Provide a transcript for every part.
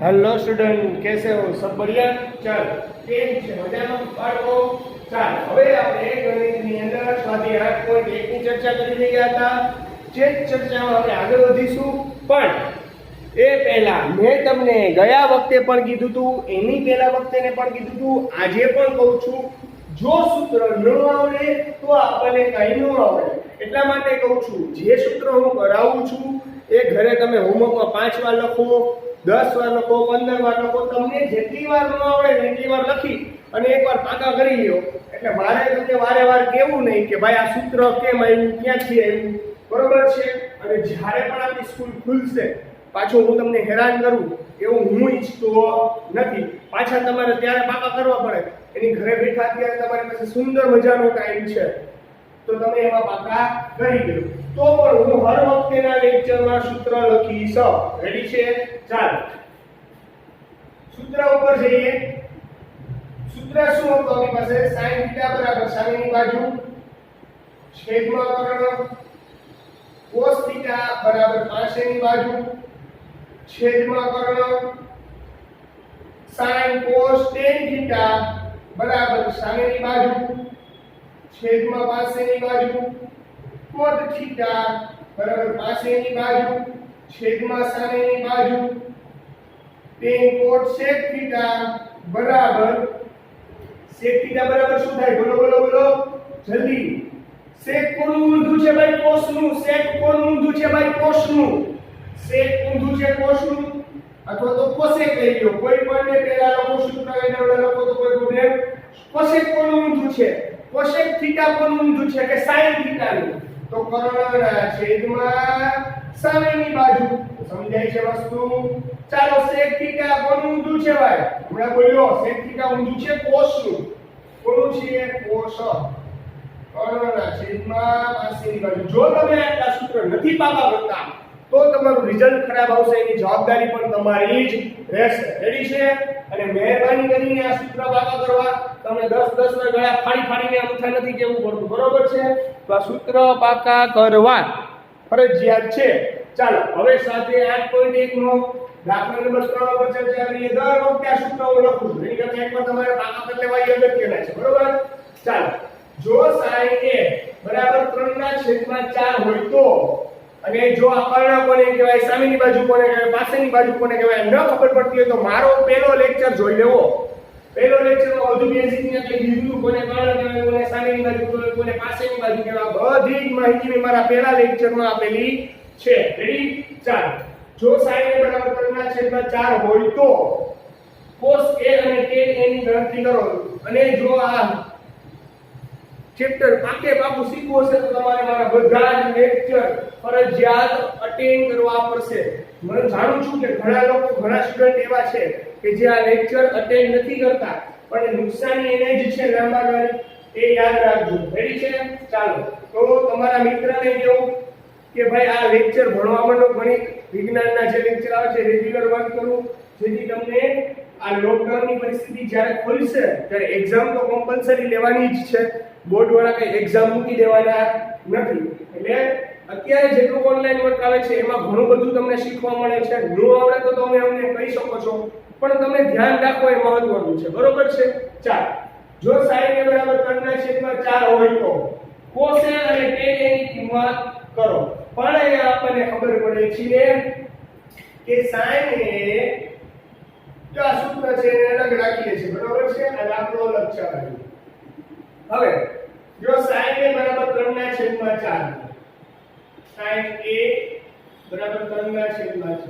Hello student, कैसे हो? सब बढ़िया? चल, કેમ છે? મજામાં બાળકો? ચાલ, હવે આપણે ગણિતની અંદર સ્વાધ્યાય 8.1 ની ચર્ચા કરી રહ્યા હતા. જે ચર્ચામાં આપણે આગળ વધીશું, પણ એ પહેલા મેં તમને ગયા વખતે પણ કીધું હતું, એની પહેલા વખતે પણ કીધું હતું, આજે પણ કહું છું, જો સૂત્ર ન આવડે તો આપણને કંઈ ન આવડે. એટલા માટે કહું છું, જે સૂત્ર હું કરાવું છું એ ઘરે તમે હોમવર્કમાં 5 વાર લખો, 10 વાર લખો, 15 વાર લખો. તમને જેટલી વાર ન આવડે એટલી વાર લખી અને એકવાર પાકા કરી લ્યો. એટલે મારે તમને વારે કેવું નહીં કે ભાઈ આ સૂત્ર કેમ આવ્યું, ક્યાંથી આવ્યું, બરોબર છે? અને જ્યારે પણ આપણી સ્કૂલ ખુલશે પાછું હું તમને હેરાન કરું એવું હું ઈચ્છતો નથી. પાછા તમારે ત્યારે પાકા કરવા પડે. એની ઘરે બેઠા અત્યારે તમારી પાસે સુંદર મજાનો ટાઈમ છે, તો તમે એમાં પાકા કરી દો. તો પણ હું હર વખતેના લેક્ચરમાં સૂત્ર લખીશ. રેડી છે? ચાલો, સૂત્ર ઉપર જઈએ. સૂત્ર શું હતું આપણી પાસે? sin θ બરાબર સામેની બાજુ છેદમાં કર્ણ, cos θ બરાબર પાસેની બાજુ છેદમાં કર્ણ, sin cos tan θ બરાબર સામેની બાજુ છેદમાં પાસેની બાજુ, cot θ બરાબર પાસેની બાજુ છેદમાં સામેની બાજુ, tan cot sec θ બરાબર sec θ બરાબર શું થાય? બોલો બોલો બોલો જલ્દી. sec કોનું ઊંધું છે ભાઈ? cos નું. sec કોનું ઊંધું છે ભાઈ? cos નું. sec ઊંધું છે cos નું અથવા તો cosec લઈ લો. કોઈ પણ ને પહેલા લખો સૂત્ર એના લખો તો કોઈ પ્રોબ્લેમ. cosec કોનું ઊંધું છે? cosec θ કોનું ઊંધું છે કે sin θ નું? તો કર્ણના છેદમાં સામેની બાજુ. સમજાય છે વસ્તુ? ચાલો, sec θ કોનું ઊંધું છે ભાઈ? હમણાં બોલ્યો sec θ ઊંધું છે cos નું. કોનું છે? cos. કર્ણના છેદમાં પાસેની બાજુ. જો તમે આ સૂત્ર નથી પાકા કરતા તો તમારું રિઝલ્ટ ખરાબ આવશે. એની જવાબદારી પણ તમારી જ રહેશે. રેડી છે? અને મહેરબાની કરીને આ સૂત્ર પાકા કરવા તમે 10 ના ગળા ફાડીને અમથા નથી કેવું પડતું, બરોબર છે? તો આ સૂત્ર પાકા કરવા ફરજિયાત છે. ચાલો, હવે સાથે 8.1 નો દાખલા નંબર 3 પર ચર્ચા કરીએ. દર વખતે આ સૂત્ર હું લખું છું, એની કરતા એકવાર તમારે પાકા કરી લેવા એ અગત્યના છે, બરોબર? ચાલો, જો sin a બરાબર 3/4 હોય તો, અને જો આ કર્ણ કોને કહેવાય, સામેની બાજુ કોને કહેવાય, પાસેની બાજુ કોને કહેવાય ન ખબર પડતી હોય તો મારો પહેલો લેક્ચર જોઈ લેવો. પહેલો લેક્ચરમાં વધુ બેઝિક ને એટલે કીધું કોને કર્ણ કહેવાય, કોને સામેની બાજુ કહેવાય, કોને પાસેની બાજુ કહેવાય, બધી જ માહિતી મેં મારા પહેલા લેક્ચરમાં આપેલી છે. રેડી? ચાલો, જો sin a બરાબર 3/4 હોય તો cos a અને tan a ની ગણતરી કરો. અને જો આ ચેપ્ટર પાકું શીખવું હશે તો તમારે મારા બધા જ લેક્ચર ફરજિયાત અટેન્ડ કરવા પડશે. મને જાણું છું કે ઘણા સ્ટુડન્ટ એવા છે કે જે આ લેક્ચર અટેન્ડ નથી કરતા, પણ નુકસાની એને જ છે લાંબા ગાળે. એ યાદ રાખજો. રેડી છે? ચાલો, તો તમારા મિત્રને કહેવું કે ભાઈ આ લેક્ચર ભણવા માંડો. ગણિત વિજ્ઞાનના જે લેક્ચર આવે છે રેગ્યુલર વર્ક કરું, જેથી તમને આ લોકડાઉનની પરિસ્થિતિ જ્યારે ખુલશે ત્યારે એક્ઝામ તો કમ્પલસરી લેવાની જ છે. બોર્ડ વાળા કઈ એક્ઝામ મૂકી દેવાના નથી. એટલે અત્યારે જેટલું ઓનલાઈન વર્ક આવે છે એમાં ઘણું બધું તમને શીખવા મળે છે. ન આવડે તો તમે અમને કહી શકો છો, પણ તમે ધ્યાન રાખો એ મહત્વનું છે, બરોબર છે? ચાલો, જો sin a બરાબર 3/4 હોય તો cos a અને tan a ની કિંમત કરો. પણ અહીંયા આપણને ખબર પડે છે કે sin a જો આ સૂત્ર છે એને અલગ રાખીએ છીએ, બરોબર છે? આ દાખલો અલગ છે. હવે જો sin a બરાબર 3/4, sin a બરાબર 3/4,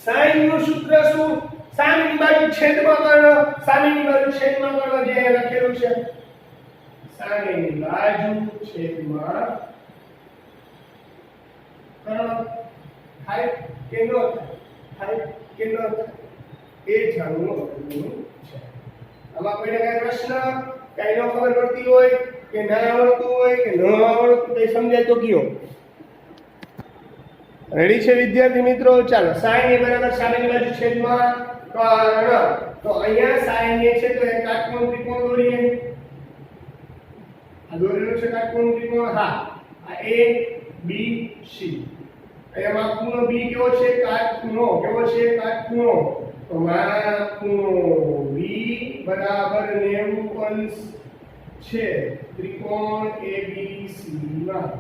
sin નું સૂત્ર શું? સામેની બાજુ છેદમાં કર્ણ, સામેની બાજુ છેદમાં કર્ણ જે લખેલું છે. સામેની બાજુ છેદમાં કર્ણ થાય કે ન થાય કે ન થાય એ જાણવું છે. આમાં કોઈને કઈ પ્રશ્ન, કઈ ન ખબર પડતી હોય કે ના આવડતું હોય કે ન આવડતું તે સમજાય તો કયો. રેડી છે વિદ્યાર્થી મિત્રો? ચાલો, sin a બરાબર સામેની બાજુ છેદમાં કર્ણ. તો અહીંયા sin a છે તો એક કાટકોણ ત્રિકોણ દોરીએ. આ દોરેલું છે કાટકોણ ત્રિકોણ. હા, આ a b c અહીંયા માપખૂણો બી કેવો છે? કાટખૂણો. કેવો છે? કાટખૂણો. તો માપખૂણો બી બરાબર 90 અંશ છે ત્રિકોણ ABC માં.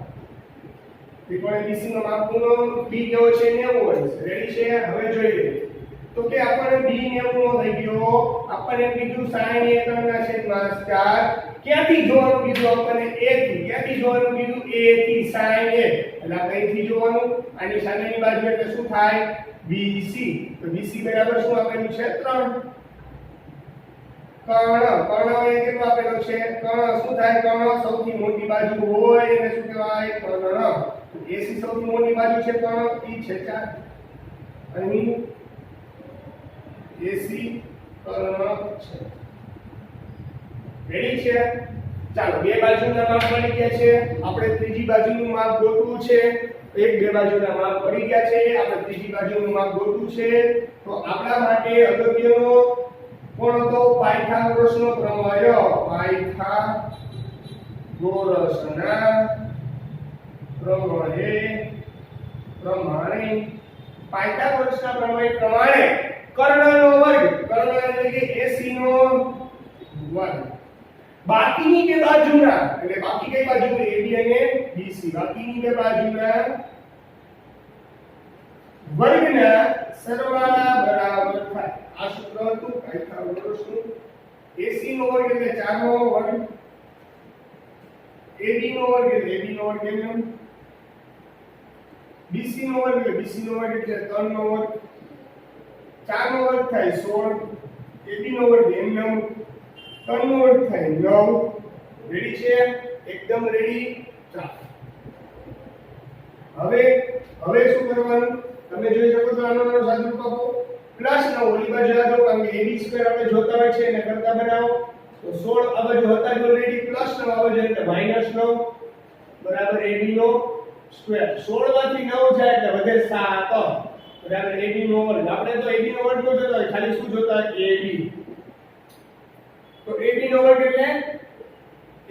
ત્રિકોણ ABC માં માપખૂણો બી કેવો છે? 90 અંશ. રેડી છે? હવે જોઈએ તો કે આપણને બી 90 થઈ ગયો. આપણને કીધું sin a3/4. ક્યાંથી જોવાનું કીધું? આપણને a થી. ક્યાંથી જોવાનું કીધું? a થી sin a. એટલે આ કઈથી જોવાનું? આની સામેની બાજુ એટલે શું થાય? BC. તો BC બરાબર શું આપેલું છે? 3. કર્ણ એ કેટલો આપેલો છે? કર્ણ શું થાય? કર્ણ સૌથી મોટી બાજુ હોય એને શું કહેવાય? કર્ણ. AC સૌથી મોટી બાજુ છે કર્ણ ઈ છે 4. અહીં AC કર્ણ છે. રેડી છે? ચાલો બે બાજુના માપ મળી ગયા છે. આપણે ત્રીજી બાજુનું માપ ગોતવું છે. એક બે બાજુના માપ મળી ગયા છે. આપણે ત્રીજી બાજુનું માપ ગોતવું છે. તો આપણા માટે અગત્યનો કોણ હતો? પાયથાગોરસનો પ્રમેય. પાયથાગોરસના પ્રમાણે પાયથાગોરસના પ્રમેય પ્રમાણે કર્ણનો વર્ગ, કર્ણ એટલે કે AC નો વર્ગ, બાકીની બે બાજુના, એટલે બાકી કઈ બાજુ? AB અને BC. બાકીની બે બાજુના વર્ગના સરવાળા બરાબર થાય. આ સૂત્ર હતું પાયથાગોરસનું. AC નો વર્ગ એટલે 4 નો વર્ગ, AB નો વર્ગ એટલે AB નો વર્ગ એમ, BC નો વર્ગ એટલે BC નો વર્ગ એટલે 3 નો વર્ગ, 4 નો વર્ગ થાય 16, AB નો વર્ગ એમ 3 નો વર્ગ થાય 9. રેડી છે? એકદમ રેડી. ચાલો હવે શું કરવાનું? તમે જોઈ શકો છો આનો સાદુરૂપ આપો. પ્લસ 9 ઓલી બાજુ આજો, કારણ કે AB સ્ક્વેર આપણે જોતા હોય છે એને કરતા બનાવો. તો 16 આ બાજુ હતા જ ઓલરેડી, પ્લસ 9 આ બાજુ એટલે -9 બરાબર AB નો સ્ક્વેર. 16 માંથી 9 જાય એટલે વધે 7 બરાબર AB નો વર્ગ. આપણે તો AB નો વર્ગ નો જોતા હોય, ખાલી શું જોતા હોય? AB. તો AB નો વર્ગ એટલે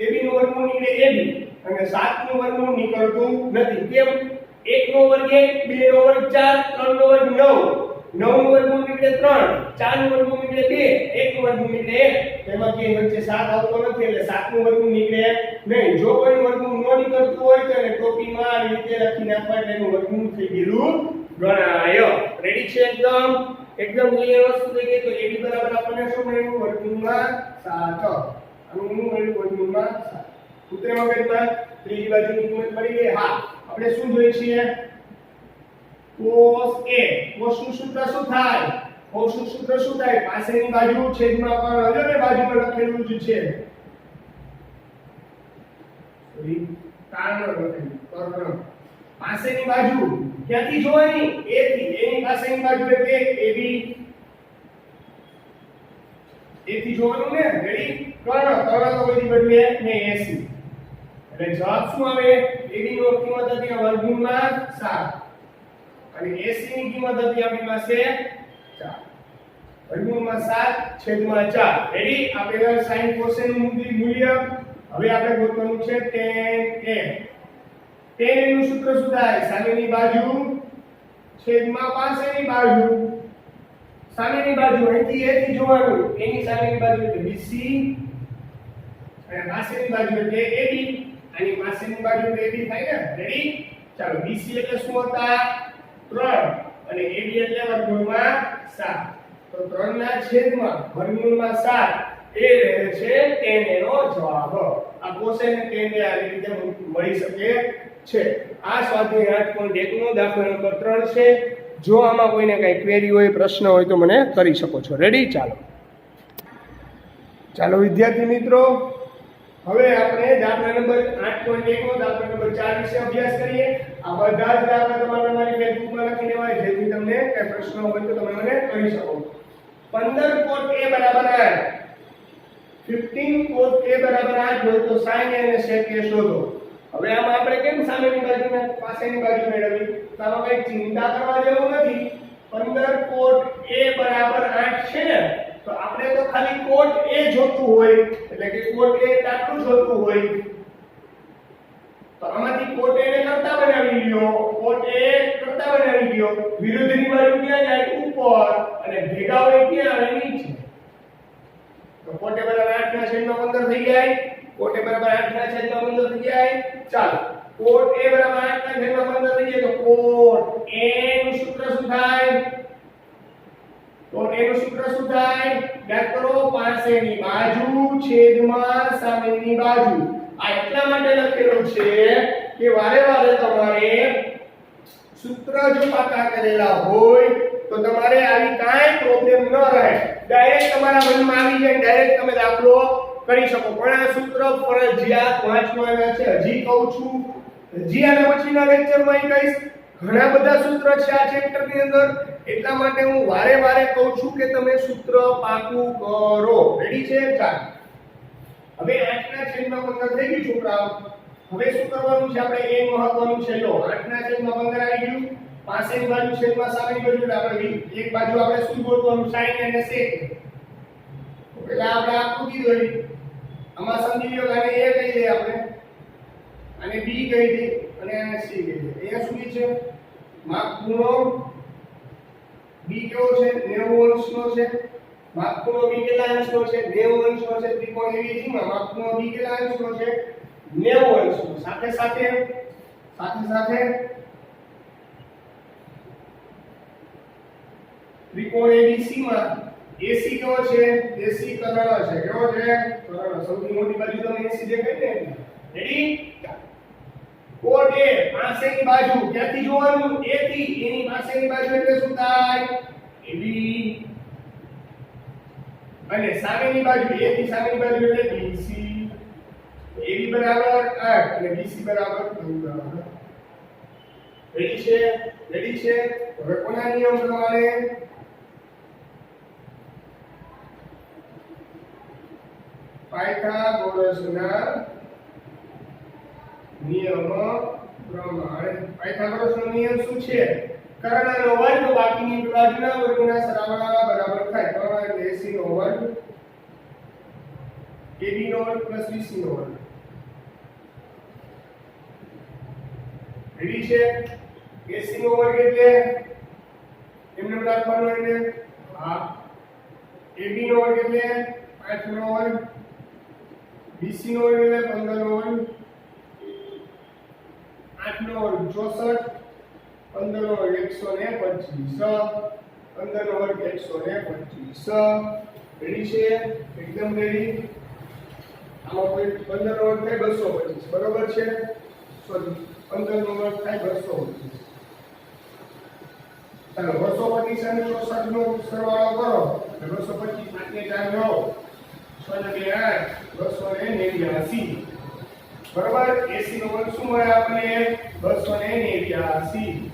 AB નો વર્ગમૂળ નીકળે AB અને 7 નું વર્ગમૂળ નીકળતું નથી. કેમ? 1 નો વર્ગ 1, 2 નો વર્ગ 4, 3 નો વર્ગ 9, 9 નું વર્ગમૂળ નીકળે 3, 4 નું વર્ગમૂળ નીકળે 2, 1 નું વર્ગમૂળ નીકળે 1. તેમાં કે વચ્ચે 7 આવતો નથી એટલે 7 નું વર્ગમૂળ નીકળે નહીં. જો કોઈ વર્ગમૂળ ન નીકળતું હોય તો એને ટોપીમાં આ રીતે લખી નાખવા એટલે એનું વર્ગમૂળ થઈ ગયેલું ગણાય. રેડી છે? એકદમ ક્લિયર વસ્તુ થઈ ગઈ. તો AB બરાબર આપણને શું મળ્યું? વર્ગમૂળમાં 7. આનું મળ્યું વર્ગમૂળમાં 7. સૂત્રમાં કેટલા? ત્રીજી બાજુની કિંમત મળી ગઈ. હા, આપણે શું જોઈએ છીએ? cos A. cos નું સૂત્ર શું થાય? cos નું સૂત્ર શું થાય? પાસેની બાજુ છેદમાં કર્ણ. હજુ બે બાજુમાં લખેલું જ છે. કર્ણ. પાસેની બાજુ ક્યાંથી જોવાની? A થી. A ની પાસેની બાજુ એટલે AB. A થી જોવાનું ને. રેડી? કર્ણ તો બધી બદલે ને AC. એટલે જવાબ શું આવે? AB નો કિંમત હતી વર્ગમૂળમાં 7 અને AC ની કિંમત હતી આપણી પાસે 4. વર્ગમૂળમાં 7/4. રેડી? આ પહેલા sin cos નું મૂલ્ય. હવે આપણે ગોતવાનું છે tan A. tan A નું સૂત્ર શું થાય? સામેની બાજુ છેદમાં પાસેની બાજુ. સામેની બાજુ અહીંથી A થી જોવાનું. A ની સામેની બાજુ એટલે BC અને પાસેની બાજુ એટલે AB. આની પાસેની બાજુ એટલે AB થાય ને. રેડી? ચાલો, BC એટલે શું હતા? 3 અને AB એટલે વર્ગમૂળમાં 7. તો 3 ના છેદમાં વર્ગમૂળમાં 7 એ રહે છે tan A નો જવાબ. આ cos અને tan A આ રીતે મળી શકે છે. આ સ્વાધ્યાય 8.1 નો દાખલા નંબર 3 છે. જો આમાં કોઈને કઈ ક્વેરી હોય, પ્રશ્ન હોય તો મને કરી શકો છો. રેડી? ચાલો વિદ્યાર્થી મિત્રો, હવે આપણે દાખલા નંબર 8.1 નો દાખલા નંબર 4 વિશે અભ્યાસ કરીએ. આ બધા જ દાખલા તમારી ફેસબુકમાં લખી દેવાય, જેથી તમને કઈ પ્રશ્ન હોય તો તમે મને કરી શકો. 15 cot A બરાબર 8, 15 cot A બરાબર 8 હોય તો sin A અને sec A શોધો. હવે આમાં આપણે કેમ સામેની બાજુને પાસેની બાજુ મેળવવી? તો આમાં કઈ ચિંતા કરવા જેવું નથી. 15 cot A બરાબર 8 છે ને, તો આપણે તો ખાલી cot A જોતું હોય, એટલે કે cot A આટલું જોતું હોય. તો આમાંથી cot A ને કરતા બનાવી લ્યો. cot A કરતા બનાવી ગયો, વિરુદ્ધની બાજુ ક્યાં જાય ઉપર અને ભેગા હોય ક્યાં આવે નીચે. તો કોટે બરાબર 8 ના છેદમાં 15 થઈ જાય, કોટે બરાબર 8 ના છેદમાં 15 થઈ જાય. ચાલો કોટ એ બરાબર 8 ના છેદમાં 15 થઈ જાય તો કોટ એ નું સૂત્ર શું થાય? તો એનું સૂત્ર શું થાય? યાદ કરો, પાસેની બાજુ છેદમાં સામેની બાજુ. આ એટલા માટે લખેલું છે કે વારે વારે તમારે સૂત્ર જો પાકા કરેલા હોય તો તમારે આવી કાંઈ પ્રોબ્લેમ ન રહે. ડાયરેક્ટ તમારા મનમાં આવી જાય, ડાયરેક્ટ તમે દાખલો કરી શકો. પણ આ સૂત્ર ફરજિયાત વાંચવાના છે. હજી કહું છું, હજી આના પછીના લેક્ચરમાં કહીશ. ઘણા બધા સૂત્ર છે આ ચેપ્ટરની અંદર, એટલા માટે હું વારે વારે કહું છું કે તમે સૂત્ર પાકું કરો. રેડી છે? ચાલો હવે 8 ના છેદમાં 15 થઈ ગયું છોકરાઓ. હવે શું કરવાનું છે આપણે? એ મહત્વનું છે. લો 8 ના છેદમાં 15 આવી ગયું, પાસેની બાજુ છેદમાં સામેની બાજુ. આપણે એક બાજુ આપણે શું ગોતવાનું? sin અને sec. એટલે આપણે આકૃતિ દોરી. આમાં સમજી લો કે આને a કહી દઈએ આપણે, આને b કહી દઈએ અને આને c કહી દઈએ. અહીંયા શું છે? માપ ખૂણો b કેવો છે? 90 અંશનો છે. માપ ખૂણો b કેટલા અંશનો છે? 90 અંશનો છે. ત્રિકોણ ABCD માં માપ ખૂણો b કેટલા અંશનો છે? 90 અંશનો. સાથે સાથે ત્રિકોણ ABC માં AC કેવો છે? AC કર્ણ છે. કેવો છે? કર્ણ. સૌથી મોટી બાજુ તમે AC દેખાય ને. રેડી? કોટ A પાસેની બાજુ ક્યાંથી જોવાનું? A થી. એની પાસેની બાજુ એટલે શું થાય? AB. અને સામેની બાજુ A થી સામેની બાજુ એટલે BC. AB બરાબર 8 અને BC બરાબર 15. રેડી છે? રેડી છે? હવે કોના નિયમ પ્રમાણે? પાયથાગોરસના નિયમ પ્રમાણે. પાયથાગોરસનો નિયમ શું છે? કર્ણનો વર્ગ બાકીની બાજુના વર્ગના સરવાળા બરાબર થાય. કર્ણ એટલે AC નો વર્ગ, AB નો વર્ગ પ્લસ BC નો વર્ગ. રેડી છે? AC નો વર્ગ એટલે એમને રાખવાનો એટલે હા. AB નો વર્ગ એટલે 8 નો વર્ગ, BC નો વર્ગ એટલે 15 નો વર્ગ, 8 નો વર્ગ 64, 15 નો વર્ગ 125, 15 નો વર્ગ 125. રેડી છે? એકદમ રેડી. આમાં કોઈ 15 નો વર્ગ થાય 225. બરોબર છે? સોરી, 15 નો વર્ગ થાય 225. ચાલો 225 અને 64 નો સરવાળો કરો એટલે 225 5 ને 4 લો 6 ને 2 8 289. બરાબર? AC નો વર્ગ શું મળે આપણને? 289.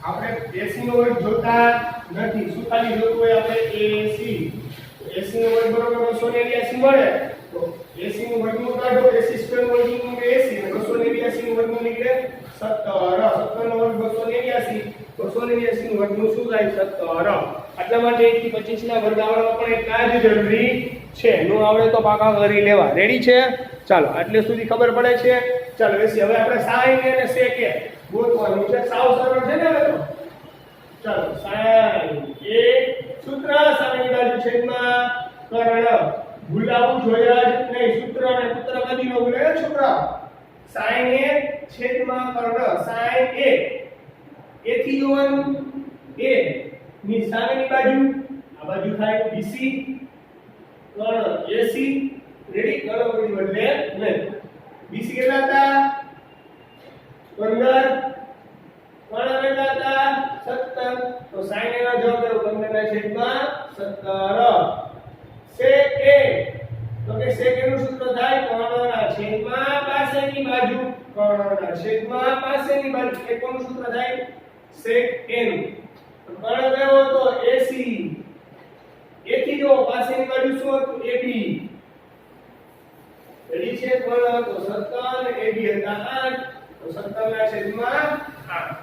આપણે AC નો વર્ગ જોતા નથી. શું ખાલી જોતું હોય આપણે? AC. AC નો વર્ગ બરોબર 289 મળે તો AC નું વર્ગમૂળ કાઢો. AC સ્ક્વેર વર્ગમૂળ કે AC અને 289 નું વર્ગમૂળ નીકળે 17. 17 નો વર્ગ 289. 289 નું વર્ગમૂળ શું થાય? 17. એટલા માટે 1 થી 25 ના વર્ગ આવડવા પણ એટલા જ જરૂરી છે. નો આવડે તો પાકા કરી લેવા. રેડી છે? ચાલો આટલે સુધી ખબર પડે છે. ચાલો હવે આપણે sin અને sec ગોતવાનું છે. સાવ સરળ છે ને હવે તો. ચાલો sin એ સૂત્ર સામેની બાજુ છેદમાં કર્ણ. ભૂલાવું જોઈએ જ નહીં. સૂત્ર અને પુત્ર કદી નો ભૂલે છોકરા. sin એ છેદમાં કર્ણ. sin એ થી જોવાનું. a ની સામેની બાજુ આ બાજુ થાય BC, કર્ણ AC. રેડી? કર્ણ કોઈ બદલે નહીં. BC કેટલા હતા? 15. કર્ણ કેટલા હતા? 17. તો sin એનો જવાબ કરો 15 ના છેદમાં 17. sec a તો કે sec એનું સૂત્ર થાય કર્ણના છેદમાં પાસેની બાજુ. કર્ણના છેદમાં પાસેની બાજુ એ કોનું સૂત્ર થાય? sec n. કર્ણ કયો હતો? AC. A થી જો પાસેની બાજુ શું હતું? AB. રેડી છે? કર્ણ તો 17 અને AB હતા 8. તો 17 ના છેદમાં 8.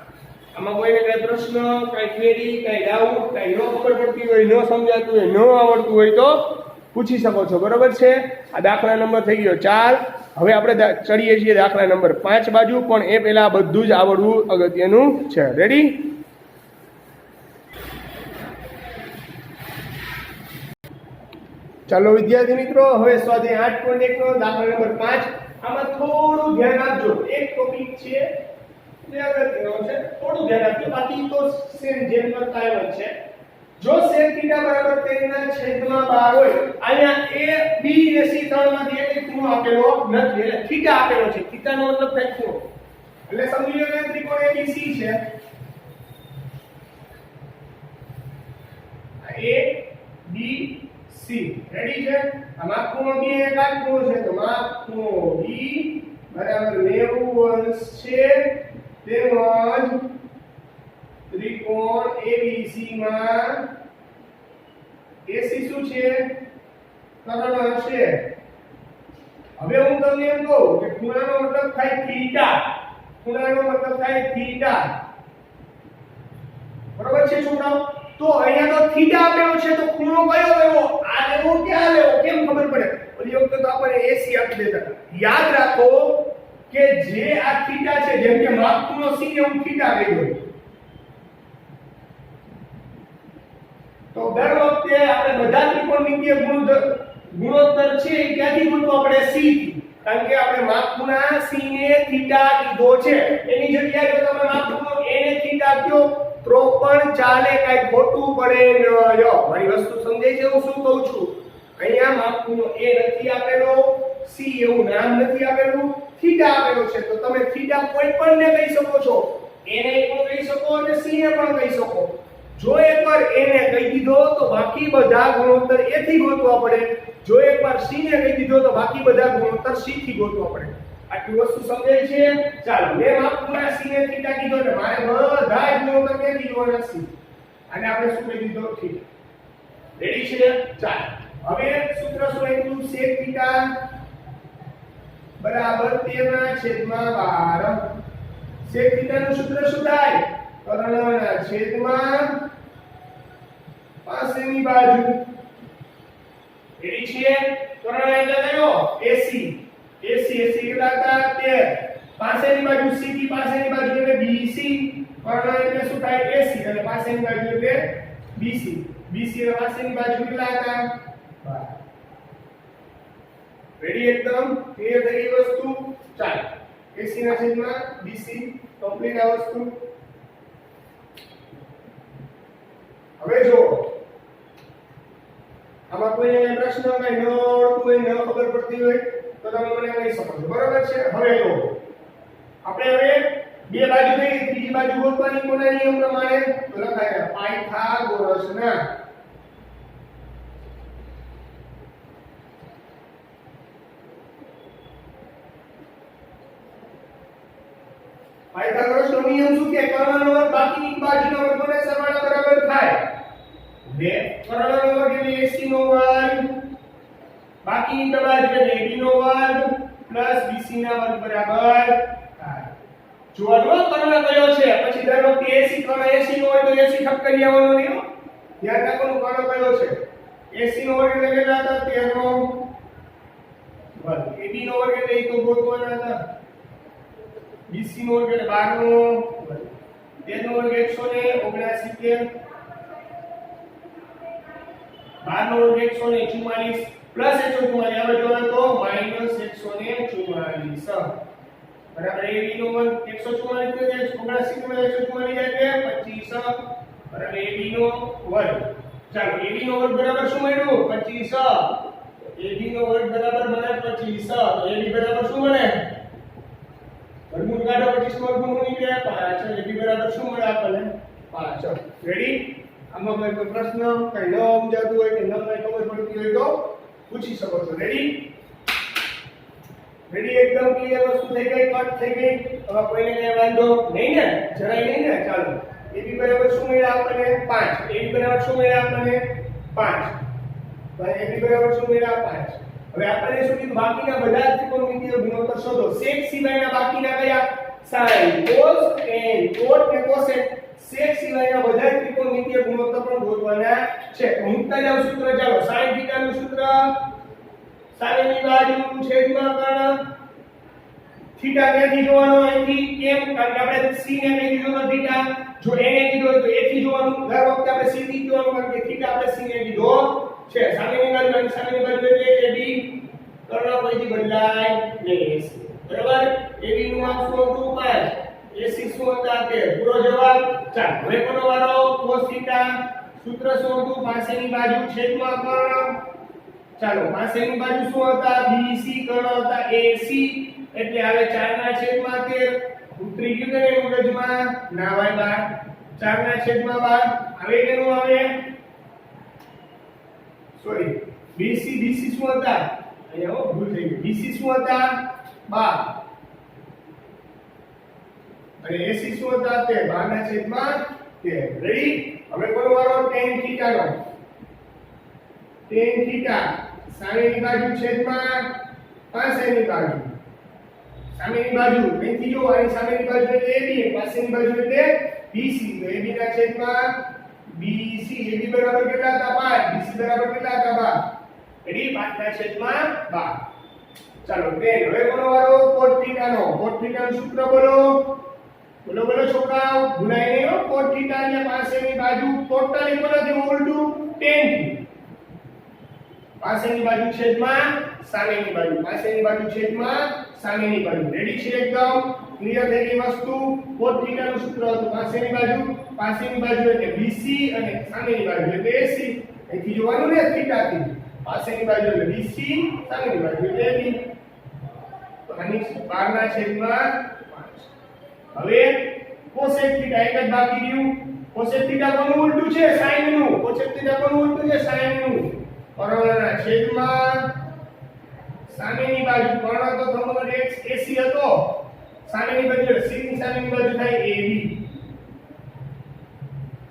આમાં કોઈને કઈ પ્રશ્ન, કઈ ક્વેરી, કઈ ડાઉટ, કઈ ન ખબર પડતી હોય, ન સમજાતું હોય, ન આવડતું હોય તો પૂછી શકો છો. બરોબર છે? આ દાખલા નંબર થઈ ગયો 4. હવે આપણે ચડીએ છીએ દાખલા નંબર 5 બાજુ, પણ એ પહેલા બધું જ આવડવું અગત્યનું છે. રેડી? ચાલો વિદ્યાર્થી મિત્રો, હવે સ્વાધ્યાય 8.1 નો દાખલા નંબર 5. આમાં થોડું ધ્યાન આપજો. એક ટોપિક છે જે અગત્યનો છે, થોડું ધ્યાન આપજો. બાકી તો સેમ જેમ કરતા એમ જ છે. જો sec θ બરાબર 13 ના છેદમાં 12 હોય, અહીંયા a b અને c ત્રણમાંથી એક ખૂણો આપેલો નથી, એટલે θ આપેલો છે. θ નો મતલબ થાય ખૂણો. એટલે સમજી લો કે ત્રિકોણ abc છે. a b c રેડી છે. આમાં ખૂણો b એક આ ખૂણો છે, તો આ ખૂણો b બરાબર 90 અંશ છે. તેમજ ત્રિકોણ ABC માં AC શું છે? કર્ણ છે. હવે હું તમને એમ કહું કે ખૂણાનો મતલબ થાય થીટા. ખૂણાનો મતલબ થાય થીટા. બરોબર છે છોકરાઓ? તો અહીંયા તો થીટા આપેલો છે, તો ખૂણો કયો લેવો? આ લેવો કે આ લેવો? કેમ ખબર પડે? ઓલી વખતે તો આપણે AC આપી દેતા. યાદ રાખો કે જે આ થીટા છે, જેમ કે માપ ખૂણો C ને હું થીટા કહી દઉં, તો દર વખતે આપણે બધા ત્રિકોણમિતીય ગુણોત્તર છે ક્યાંથી ગોતવો? આપણે C થી. કારણ કે આપણે માપ ખૂણા C ને થીટા કીધો છે, એની જગ્યાએ જો તમે માપ ખૂણો A ને થીટા કહો તો પણ ચાલે, કાઈ ખોટું પડે ન. મારી વસ્તુ સમજાય છે હું શું કહું છું? અહીંયા માપ ખૂણો A નથી આપેલો, C એવું નામ નથી આપેલું, થીટા આપેલો છે. તો તમે થીટા કોઈ પણ ને કહી શકો છો. A ને પણ કહી શકો અને C ને પણ કહી શકો. જો એકવાર A ને કહી દીધો તો બાકી બધા ગુણોત્તર A થી ગોતવા પડે. જો એકવાર C ને કહી દીધો તો બાકી બધા ગુણોત્તર C થી ગોતવા પડે. આટલી વસ્તુ સમજાય છે? ચાલો, મેં માપ ખૂણા C ને થીટા કીધો એટલે મારે બધા ગુણોત્તર ક્યાંથી જોવાના? C. અને આપણે શું કહી દીધો? થીટા. રેડી છે? ચાલો, હવે સૂત્ર શું આપ્યું? sec θ બરાબર 13 ના છેદમાં 12. sec θ નું સૂત્ર શું થાય? કર્ણના છેદમાં પાસેની બાજુ. રેડી છે? કર્ણ એટલે કયો? AC. AC કેટલા હતા? 13. પાસેની બાજુ C થી પાસેની બાજુ એટલે BC. કર્ણ એટલે શું થાય? AC અને પાસેની બાજુ એટલે BC. BC અને પાસેની બાજુ કેટલા હતા? 12. રેડી? એકદમ ક્લિયર થઈ ગઈ વસ્તુ? ચાલો, AC ના છેદમાં BC કમ્પ્લીટ આ વસ્તુ. હવે જો આમાં કોઈને પ્રશ્ન કઈ ન આવડતું હોય, ન ખબર પડતી હોય તો તમે મને કહી શકો છો. બરોબર છે? હવે જો આપણે હવે બે બાજુ થઈ, ત્રીજી બાજુ ગોતવાની કોના નિયમ પ્રમાણે? તો લખાય પાયથાગોરસના. પાયથાગોરસનો નિયમ શું કે? કર્ણનો વર્ગ બાકીની બાજુના વર્ગોના સરવાળા બરાબર થાય. બે કર્ણનો વર્ગ એટલે AC નો વર્ગ, બાકીની બાજુ એટલે AB નો વર્ગ પ્લસ BC ના વર્ગ બરાબર થાય. જોવાનો કર્ણ કયો છે? પછી દર વખતે AC કર્ણ AC નો હોય તો AC ઠપકરી આવવાનો નહીં. ધ્યાન રાખવાનું કર્ણ કયો છે? AC નો વર્ગ એટલે કેટલા હતા? 13 નો વર્ગ. AB નો વર્ગ એટલે એ તો ગોતવાના હતા. BC નો વર્ગ એટલે 12 નો વર્ગ. 13 નો વર્ગ 179. 12 નો વર્ગ 144 પ્લસ 144 આવે જો તો માઈનસ 144 બરાબર. AB નો વર્ગ 144 કે 79 માં 144 જાય કે 25 બરાબર. AB નો વર્ગ. ચાલો, AB નો વર્ગ બરાબર શું મળ્યું? 25. AB નો વર્ગ બરાબર મને 25. તો AB બરાબર શું મળે? વર્ગમૂળ કાઢો, 25 વર્ગમૂળ નીકળે 5. AB બરાબર શું મળે આપણને? 5. રેડી? આમાં કોઈ પ્રશ્ન કઈ ન સમજાતું હોય કે ન કઈ ખબર પડતી હોય તો પૂછી શકો છો. રેડી? રેડી? એકદમ ક્લિયર વસ્તુ થઈ ગઈ, કટ થઈ ગઈ. હવે કોઈને કઈ વાંધો નહીં ને? જરાય નહીં ને? ચાલો, AB બરાબર શું મળ્યા આપણને? 5. AB બરાબર શું મળ્યા આપણને? 5. તો AB બરાબર શું મળ્યા? 5. હવે આપણે શું કીધું? બાકીના બધા ત્રિકોણમિતીય ગુણોત્તર શોધો. sec સિવાયના બાકીના કયા? sin, cos, tan, cot ને cosec. sec સિવાયના બધા ત્રિકોણમિતીય ગુણોત્તર પણ ગોતવાના છે. મૂકતા જાવ સૂત્ર. ચાલો, sin θ નું સૂત્ર સામેની બાજુ છેદમાં કર્ણ થીટા ક્યાંથી જોવાનો અહીંથી કેમ કારણ કે આપણે c ને કઈ દીધો તો થીટા જો a ને કીધો તો a થી જોવાનું દર વખતે આપણે c થી જોવાનું કારણ કે થીટા આપણે c ને કીધો છે સામેની બાજુ અને સામેની બાજુ એટલે ab કર્ણ કોઈથી બદલાય નહીં બરાબર ab નું માપ શું હતું 5 ac શું હતા 13 પૂરો જવાબ ચાલ હવે કોનો વારો cos થીટા સૂત્ર શું હતું પાસેની બાજુ છેદમાં કર્ણ ચાલો પાસેની બાજુ શું હતા bc કર્ણ હતા ac એટલે આવે 4 ના છેદમાં 13 ઉતરી ગયું કે મગજમાં ના વાય બાર 4 ના છેદમાં 12 હવે કેનું આવે સોરી bc શું હતા અહીંયા હો ભૂલ થઈ ગઈ bc શું હતા 12 અને ac શું હતા તે 12 ના છેદમાં 13 રેડી હવે કોનો વારો tan થીટા નો tan થીટા સામેની બાજુ છેદમાં પાસેની બાજુ સામેની બાજુ અહીંથી જો આની સામેની બાજુ એટલે AB પાસેની બાજુ એટલે BC તો AB ના છેદમાં BC AB બરાબર કેટલા હતા 5 BC બરાબર કેટલા હતા 12 એટલે 5 ના છેદમાં 12 ચાલો then હવે કોનો વારો cot θ નો cot θ નું સૂત્ર બોલો બોલો બોલો છોકરાઓ ભૂલાય નહીં હો cot θ એટલે પાસેની બાજુ ટોટલી કોનાથી ઉલટું tan થી પાસેની બાજુ છેદમાં સામેની બાજુ પાસેની બાજુ છેદમાં સામેની બાજુ રેડી છે એકદમ ક્લિયર થઈ ગઈ વસ્તુ cot θ નું સૂત્ર હતું પાસેની બાજુ એટલે BC અને સામેની બાજુ એટલે AC અહીંથી જોવાનું ને થીટા થી પાસેની બાજુ એટલે BC સામેની બાજુ એટલે AB તો આની 12 ના છેદમાં 5 હવે cosec θ એક જ બાકી રહ્યું cosec θ કોનું ઉલટું છે sin નું cosec θ કોનું ઉલટું છે sin નું કર્ણના છેદમાં સામેની બાજુ કર્ણ તો તમારો x AC હતો સામેની બાજુ c ની સામેની બાજુ થાય AB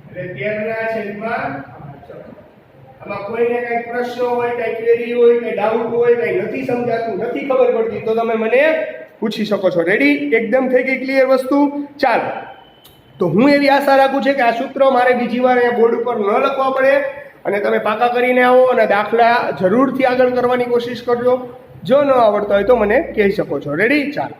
એટલે 13 ના છેદમાં 5 આમાં કોઈને કઈ પ્રશ્ન હોય કઈ ક્વેરી હોય કઈ ડાઉટ હોય કઈ નથી સમજાતું નથી ખબર પડતી તો તમે મને પૂછી શકો છો રેડી એકદમ થઈ ગઈ ક્લિયર વસ્તુ ચાલ તો હું એવી આશા રાખું છું કે આ સૂત્રો મારે બીજી વાર અહીંયા બોર્ડ ઉપર ન લખવા પડે અને તમે પાકા કરીને આવો અને દાખલા જરૂરથી આગળ કરવાની કોશિશ કરજો જો ન આવડતા હોય તો મને કહી શકો છો રેડી ચાલો